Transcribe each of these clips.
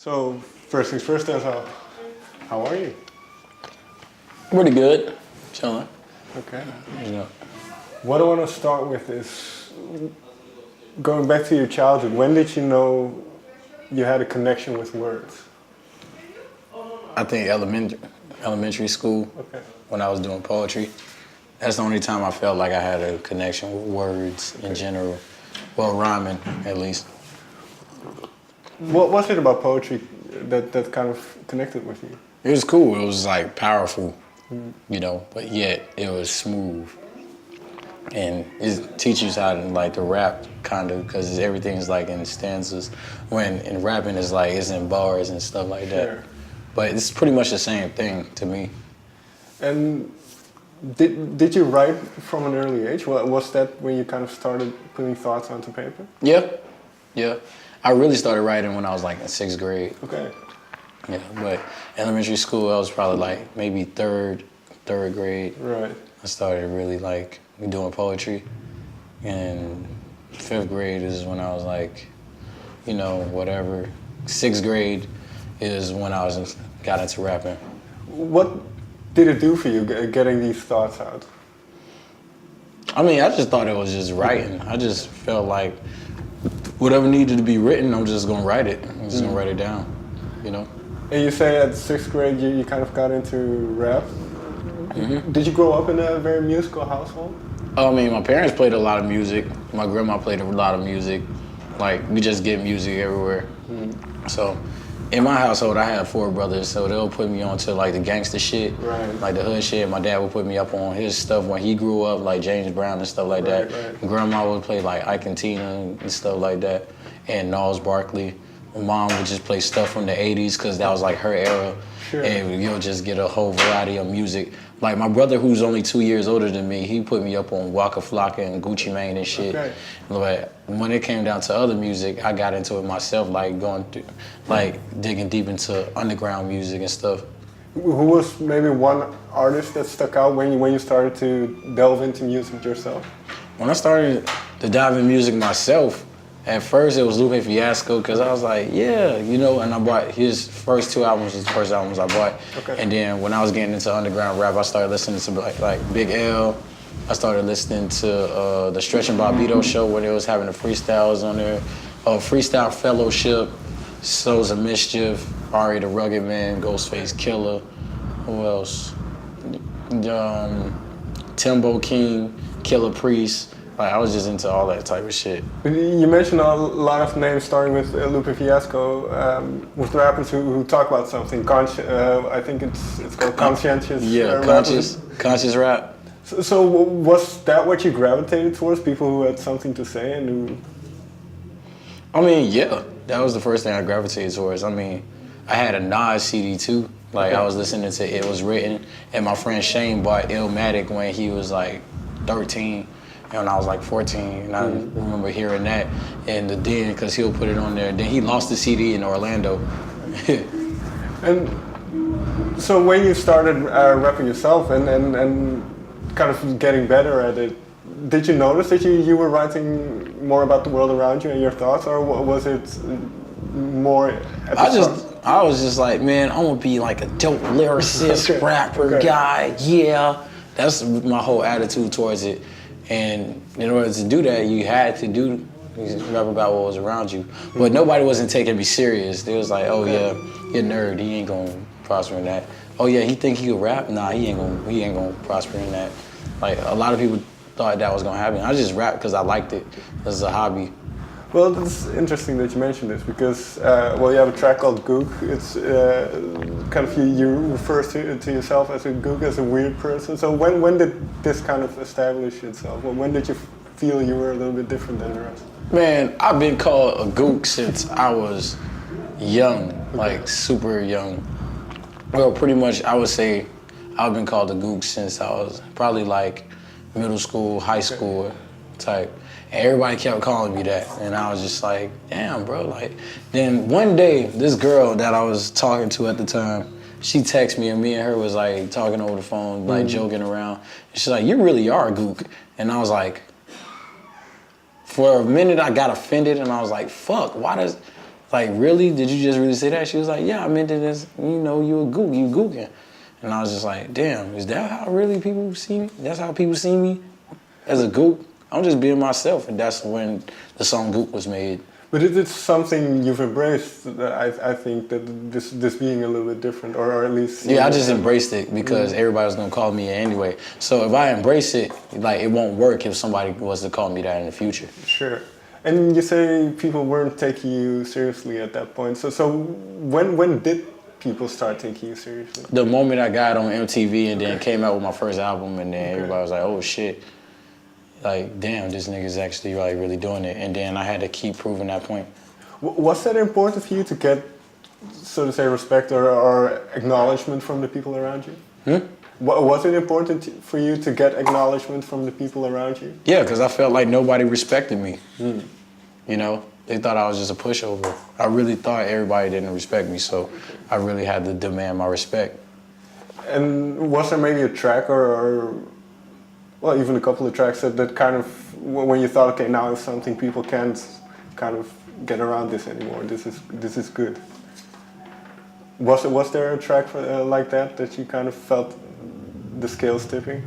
So, first things first, Denzel, how are you? Pretty good. Chilling. Okay. Yeah. What I want to start with is going back to your childhood. When did you know you had a connection with words? I think elementary school, Okay. when I was doing poetry. That's the only time I felt like I had a connection with words in general. Well, rhyming, at least. What was it about poetry that kind of connected with you? It was cool. It was like powerful, you know, but yet it was smooth. And it teaches how to like to rap, kind of, because everything's like in stanzas. When in rapping, it's in bars and stuff like that. Sure. But it's pretty much the same thing to me. And did you write from an early age? Was that when you kind of started putting thoughts onto paper? Yeah. I really started writing when I was like in 6th grade. Okay. Yeah, but elementary school, I was probably like maybe third grade. Right. I started really like doing poetry. And 5th grade is when I was like, you know, whatever. 6th grade is when I got into rapping. What did it do for you getting these thoughts out? I mean, I just thought it was just writing. I just felt like whatever needed to be written, I'm just gonna write it. I'm just gonna write it down, you know? And you say at 6th grade you kind of got into rap. Mm-hmm. Did you grow up in a very musical household? I mean, my parents played a lot of music. My grandma played a lot of music. Like, we just get music everywhere. So, in my household, I had 4 brothers, so they'll put me on to like the gangster shit, Right. like the hood shit. My dad would put me up on his stuff when he grew up, like James Brown and stuff like that. Right. Grandma would play like Ike and Tina and stuff like that, and Gnarls Barkley. My mom would just play stuff from the 80s, because that was like her era. Sure. And you'll just get a whole variety of music. Like my brother, who's only 2 years older than me, he put me up on Waka Flocka and Gucci Mane and shit. Okay. But when it came down to other music, I got into it myself, like going through, like digging deep into underground music and stuff. Who was maybe one artist that stuck out when you started to delve into music yourself? When I started to dive in music myself, at first it was Lupe Fiasco, because I was like, yeah, you know, and I bought his first 2 albums, was the first albums I bought. Okay. And then when I was getting into underground rap, I started listening to like Big L. I started listening to the Stretch and Bobbito show when they was having the freestyles on there. Freestyle Fellowship, Souls of Mischief, Ari the Rugged Man, Ghostface Killer. Who else? Timbo King, Killer Priest. Like, I was just into all that type of shit. You mentioned a lot of names starting with Lupe Fiasco, with rappers who talk about something. I think it's called conscientious. Conscious rap. So was that what you gravitated towards? People who had something to say and who? I mean, yeah, that was the first thing I gravitated towards. I mean, I had a Nas CD too. Like, I was listening to It Was Written, and my friend Shane bought Illmatic when he was like 13. And I was like 14, and I remember hearing that in the den, because he'll put it on there. Then he lost the CD in Orlando. And so when you started rapping yourself and kind of getting better at it, did you notice that you were writing more about the world around you and your thoughts, or was it more at the start? I was just like, man, I'm gonna be like a dope lyricist, rapper guy, yeah. That's my whole attitude towards it. And in order to do that, you had to rap about what was around you. But nobody wasn't taking me serious. They was like, oh yeah, you're a nerd, he ain't gonna prosper in that. Oh yeah, he think he could rap? Nah, he ain't gonna prosper in that. Like, a lot of people thought that was gonna happen. I just rapped because I liked it as a hobby. Well, it's interesting that you mentioned this, because you have a track called Gook. It's kind of you refer to yourself as a Gook, as a weird person. So when did this kind of establish itself? Well, when did you feel you were a little bit different than the rest? Man, I've been called a Gook since I was young, like super young. Well, pretty much I would say I've been called a Gook since I was probably like middle school, high school type. And everybody kept calling me that, and I was just like, damn, bro. Like, then one day, this girl that I was talking to at the time, she texted me, and me and her was like talking over the phone, like joking around. And she's like, you really are a Gook. And I was like, for a minute I got offended, and I was like, fuck, why does, like, really? Did you just really say that? She was like, yeah, I meant it as, you know, you a gook, you gooking. And I was just like, damn, is that how really people see me? That's how people see me as a gook? I'm just being myself, and that's when the song Gook was made. But it's something you've embraced. I think that this being a little bit different, or at least. Yeah, I just embraced it because everybody was gonna call me it anyway. So if I embrace it, like it won't work if somebody was to call me that in the future. Sure. And you say people weren't taking you seriously at that point. So when did people start taking you seriously? The moment I got on MTV and then came out with my first album, and then everybody was like, oh shit. Like, damn, this nigga's actually like really doing it. And then I had to keep proving that point. Was that important for you to get, so to say, respect or acknowledgement from the people around you? Was it important for you to get acknowledgement from the people around you? Yeah, because I felt like nobody respected me. You know, they thought I was just a pushover. I really thought everybody didn't respect me, so I really had to demand my respect. And was there maybe a track or well, even a couple of tracks that kind of, when you thought, okay, now it's something people can't kind of get around this anymore. This is good. Was there a track like that you kind of felt the scales tipping?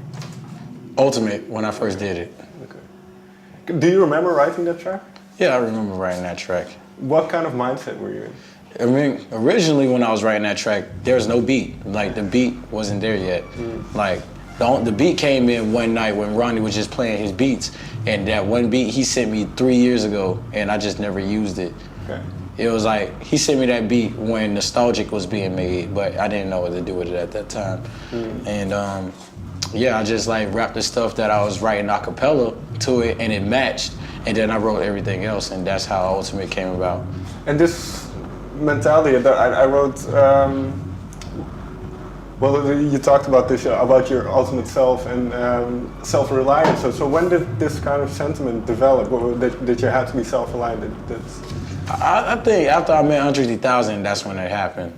Ultimate, when I first did it. Okay. Do you remember writing that track? Yeah, I remember writing that track. What kind of mindset were you in? I mean, originally when I was writing that track, there was no beat. Like, the beat wasn't there yet. Like, the beat came in one night when Ronnie was just playing his beats, and that one beat he sent me 3 years ago, and I just never used it. Okay. It was like, he sent me that beat when Nostalgic was being made, but I didn't know what to do with it at that time. And yeah, I just like rapped the stuff that I was writing a cappella to it, and it matched, and then I wrote everything else, and that's how Ultimate came about. And this mentality that I wrote, well, you talked about this, about your ultimate self and self-reliance. So when did this kind of sentiment develop, that you had to be self-reliant? I think after I met Andre 3000, that's when it happened.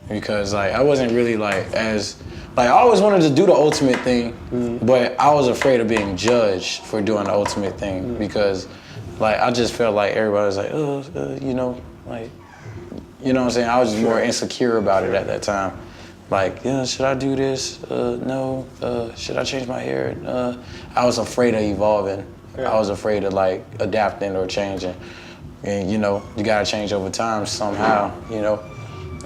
Because like I wasn't really like I always wanted to do the ultimate thing, but I was afraid of being judged for doing the ultimate thing because like I just felt like everybody was like, you know, like, you know what I'm saying? I was just more insecure about it at that time. Like, yeah, should I do this? No. Should I change my hair? I was afraid of evolving. I was afraid of like adapting or changing. And you know, you gotta change over time somehow, you know.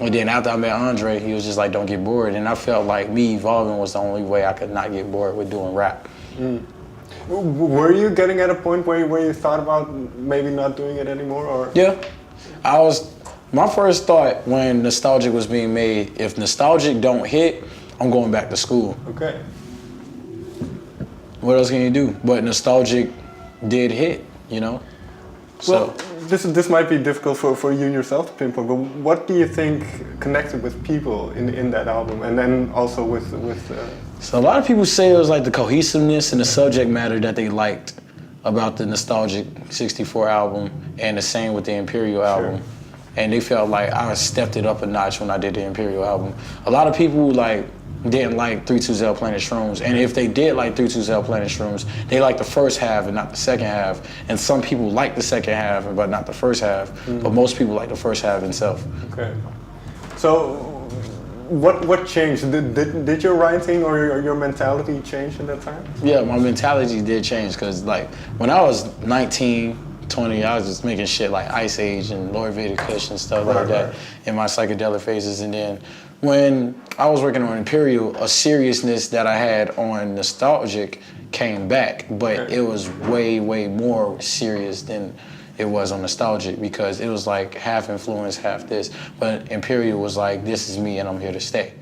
And then after I met Andre, he was just like, don't get bored. And I felt like me evolving was the only way I could not get bored with doing rap. Were you getting at a point where you thought about maybe not doing it anymore? Or? Yeah, my first thought when Nostalgic was being made, if Nostalgic don't hit, I'm going back to school. Okay. What else can you do? But Nostalgic did hit, you know? Well, this might be difficult for you yourself to pinpoint, but what do you think connected with people in that album, and then also with So a lot of people say it was like the cohesiveness and the subject matter that they liked about the Nostalgic 64 album, and the same with the Imperial album. And they felt like I stepped it up a notch when I did the Imperial album. A lot of people like didn't like 3-2-Zell Planet Shrooms, and if they did like 3-2-Zell Planet Shrooms, they liked the first half and not the second half. And some people like the second half but not the first half, but most people like the first half itself. Okay. So what changed? Did your writing or your mentality change at that time? Yeah, my mentality did change, because like when I was 19, 20, I was just making shit like Ice Age and Lord Vader Kush and stuff like that in my psychedelic phases. And then when I was working on Imperial, a seriousness that I had on Nostalgic came back, but it was way, way more serious than it was on Nostalgic, because it was like half influence, half this. But Imperial was like, this is me and I'm here to stay.